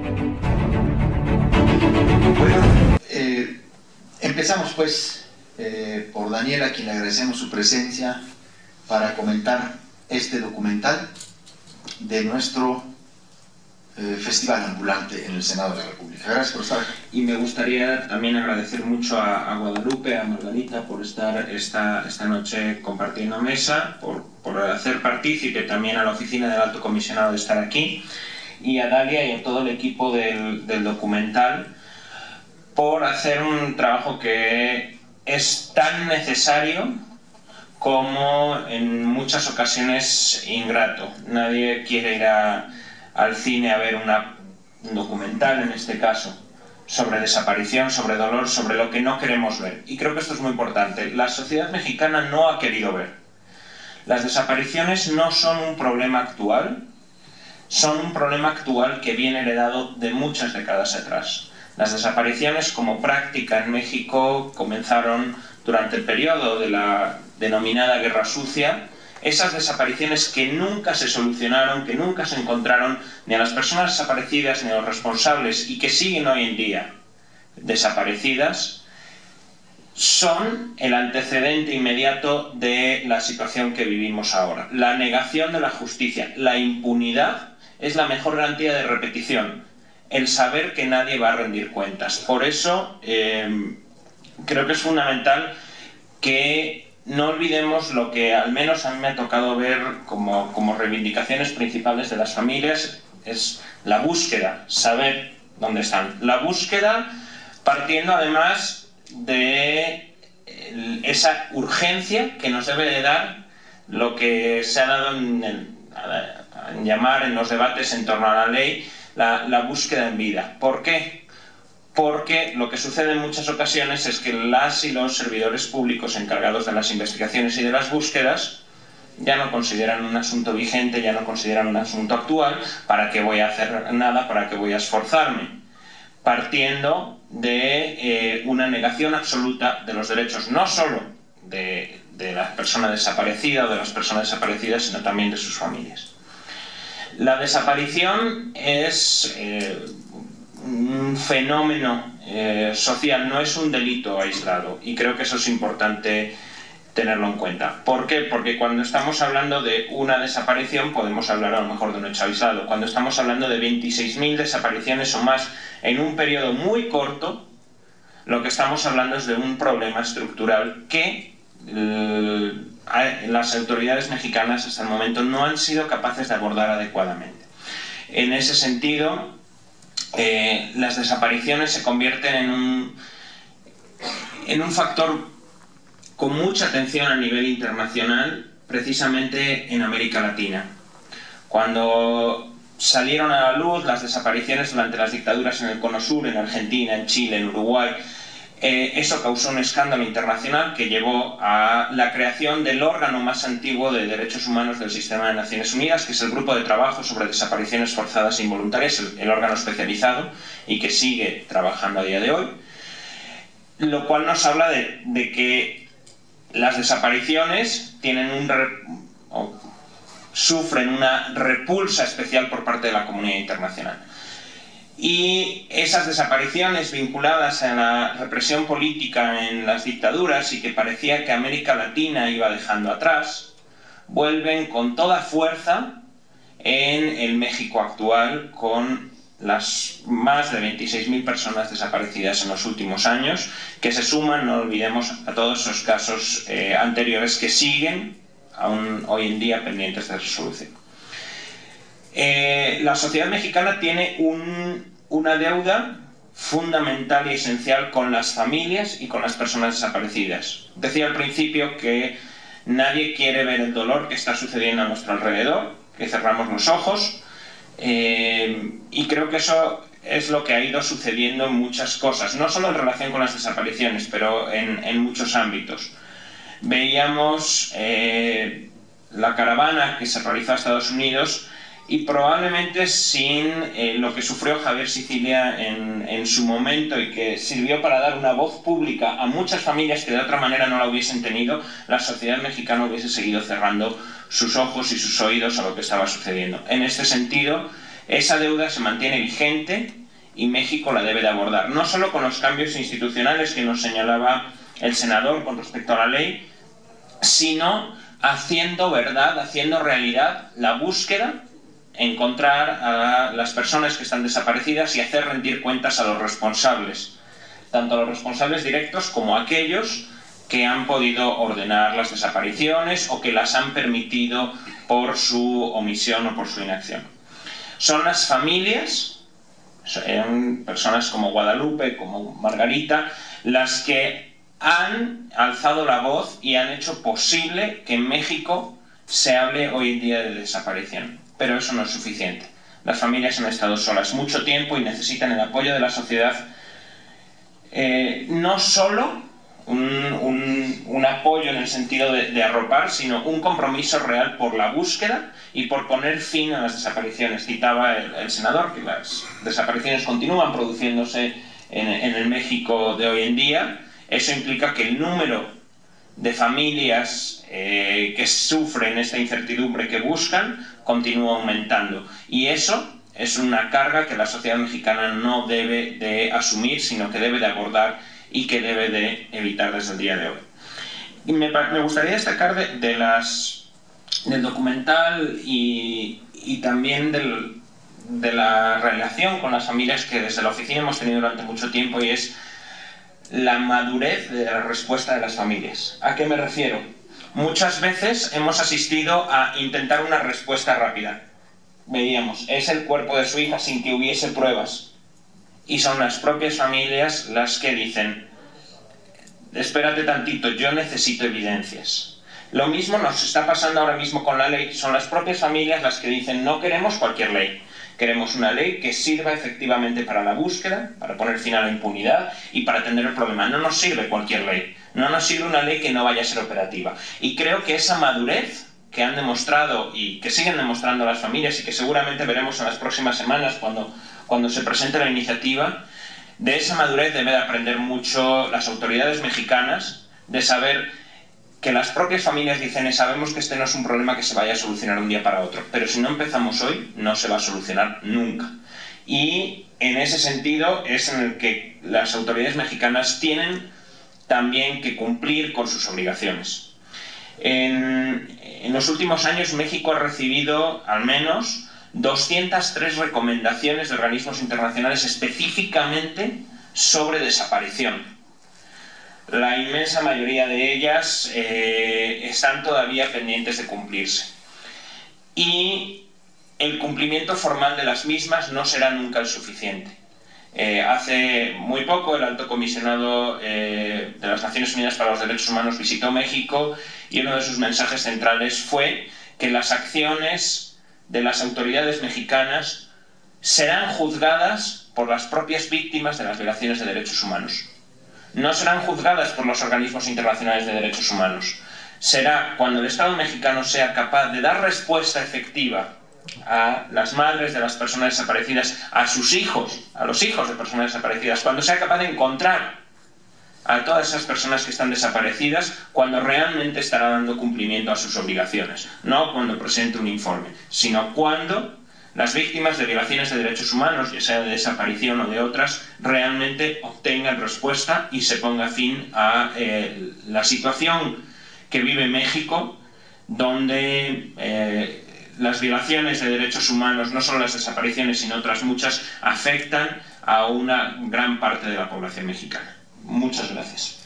Bueno, empezamos pues por Daniela, a quien le agradecemos su presencia para comentar este documental de nuestro Festival Ambulante en el Senado de la República. Gracias por estar aquí. Y me gustaría también agradecer mucho a Guadalupe, a Margarita, por estar esta noche compartiendo mesa, por hacer partícipe también a la Oficina del Alto Comisionado de estar aquí, y a Dalia y a todo el equipo del documental por hacer un trabajo que es tan necesario como en muchas ocasiones ingrato. Nadie quiere ir al cine a ver un documental, en este caso, sobre desaparición, sobre dolor, sobre lo que no queremos ver. Y creo que esto es muy importante. La sociedad mexicana no ha querido ver. Las desapariciones no son un problema actual, son un problema actual que viene heredado de muchas décadas atrás. Las desapariciones como práctica en México comenzaron durante el periodo de la denominada Guerra Sucia. Esas desapariciones que nunca se solucionaron, que nunca se encontraron ni a las personas desaparecidas ni a los responsables y que siguen hoy en día desaparecidas, son el antecedente inmediato de la situación que vivimos ahora. La negación de la justicia, la impunidad es la mejor garantía de repetición, el saber que nadie va a rendir cuentas. Por eso creo que es fundamental que no olvidemos lo que al menos a mí me ha tocado ver como reivindicaciones principales de las familias, es la búsqueda, saber dónde están. La búsqueda partiendo además de esa urgencia que nos debe de dar lo que se ha dado en llamar en los debates en torno a la ley la búsqueda en vida. ¿Por qué? Porque lo que sucede en muchas ocasiones es que las y los servidores públicos encargados de las investigaciones y de las búsquedas ya no consideran un asunto vigente, ya no consideran un asunto actual. ¿Para qué voy a hacer nada? ¿Para qué voy a esforzarme? Partiendo de una negación absoluta de los derechos, no solo de la persona desaparecida o de las personas desaparecidas, sino también de sus familias. La desaparición es un fenómeno social, no es un delito aislado, y creo que eso es importante tenerlo en cuenta. ¿Por qué? Porque cuando estamos hablando de una desaparición podemos hablar a lo mejor de un hecho aislado. Cuando estamos hablando de 26.000 desapariciones o más en un periodo muy corto, lo que estamos hablando es de un problema estructural que las autoridades mexicanas hasta el momento no han sido capaces de abordar adecuadamente. En ese sentido, las desapariciones se convierten en un factor con mucha atención a nivel internacional, precisamente en América Latina. Cuando salieron a la luz las desapariciones durante las dictaduras en el Cono Sur, en Argentina, en Chile, en Uruguay, eso causó un escándalo internacional que llevó a la creación del órgano más antiguo de derechos humanos del sistema de Naciones Unidas, que es el Grupo de Trabajo sobre Desapariciones Forzadas e Involuntarias, el órgano especializado y que sigue trabajando a día de hoy, lo cual nos habla de que las desapariciones sufren una repulsa especial por parte de la comunidad internacional. Y esas desapariciones vinculadas a la represión política en las dictaduras y que parecía que América Latina iba dejando atrás, vuelven con toda fuerza en el México actual, con las más de 26.000 personas desaparecidas en los últimos años, que se suman, no olvidemos, a todos esos casos anteriores que siguen aún hoy en día pendientes de resolución. La sociedad mexicana tiene una deuda fundamental y esencial con las familias y con las personas desaparecidas. Decía al principio que nadie quiere ver el dolor que está sucediendo a nuestro alrededor, que cerramos los ojos, y creo que eso es lo que ha ido sucediendo en muchas cosas, no solo en relación con las desapariciones, pero en muchos ámbitos. Veíamos la caravana que se realizó a Estados Unidos y probablemente sin lo que sufrió Javier Sicilia en su momento y que sirvió para dar una voz pública a muchas familias que de otra manera no la hubiesen tenido, la sociedad mexicana hubiese seguido cerrando sus ojos y sus oídos a lo que estaba sucediendo. En este sentido, Esa deuda se mantiene vigente y México la debe de abordar, no solo con los cambios institucionales que nos señalaba el senador con respecto a la ley, sino haciendo verdad, haciendo realidad la búsqueda, encontrar a las personas que están desaparecidas y hacer rendir cuentas a los responsables, tanto a los responsables directos como a aquellos que han podido ordenar las desapariciones o que las han permitido por su omisión o por su inacción. Son las familias, personas como Guadalupe, como Margarita, las que han alzado la voz y han hecho posible que en México se hable hoy en día de desaparición. Pero eso no es suficiente. Las familias han estado solas mucho tiempo y necesitan el apoyo de la sociedad, no solo un apoyo en el sentido de arropar, sino un compromiso real por la búsqueda y por poner fin a las desapariciones. Citaba el senador que las desapariciones continúan produciéndose en el México de hoy en día. Eso implica que el número de familias que sufren esta incertidumbre, que buscan, continúa aumentando. Y eso es una carga que la sociedad mexicana no debe de asumir, sino que debe de abordar y que debe de evitar desde el día de hoy. Y me gustaría destacar del documental y también de la relación con las familias que desde la oficina hemos tenido durante mucho tiempo, y es la madurez de la respuesta de las familias. ¿A qué me refiero? Muchas veces hemos asistido a intentar una respuesta rápida. Veíamos, es el cuerpo de su hija sin que hubiese pruebas. Y son las propias familias las que dicen, espérate tantito, yo necesito evidencias. Lo mismo nos está pasando ahora mismo con la ley. Son las propias familias las que dicen, no queremos cualquier ley. Queremos una ley que sirva efectivamente para la búsqueda, para poner fin a la impunidad y para atender el problema. No nos sirve cualquier ley. No nos sirve una ley que no vaya a ser operativa. Y creo que esa madurez que han demostrado y que siguen demostrando las familias, y que seguramente veremos en las próximas semanas cuando se presente la iniciativa, de esa madurez debe de aprender mucho las autoridades mexicanas, de saber que las propias familias dicen, sabemos que este no es un problema que se vaya a solucionar de un día para otro, pero si no empezamos hoy, no se va a solucionar nunca. Y en ese sentido es en el que las autoridades mexicanas tienen también que cumplir con sus obligaciones. En los últimos años México ha recibido al menos 203 recomendaciones de organismos internacionales específicamente sobre desaparición. La inmensa mayoría de ellas están todavía pendientes de cumplirse. Y el cumplimiento formal de las mismas no será nunca el suficiente. Hace muy poco el Alto Comisionado de las Naciones Unidas para los Derechos Humanos visitó México y uno de sus mensajes centrales fue que las acciones de las autoridades mexicanas serán juzgadas por las propias víctimas de las violaciones de derechos humanos. No serán juzgadas por los organismos internacionales de derechos humanos. Será cuando el Estado mexicano sea capaz de dar respuesta efectiva a las madres de las personas desaparecidas, a sus hijos, a los hijos de personas desaparecidas, cuando sea capaz de encontrar a todas esas personas que están desaparecidas, cuando realmente estará dando cumplimiento a sus obligaciones. No cuando presente un informe, sino cuando las víctimas de violaciones de derechos humanos, ya sea de desaparición o de otras, realmente obtengan respuesta y se ponga fin a la situación que vive México, donde las violaciones de derechos humanos, no solo las desapariciones, sino otras muchas, afectan a una gran parte de la población mexicana. Muchas gracias.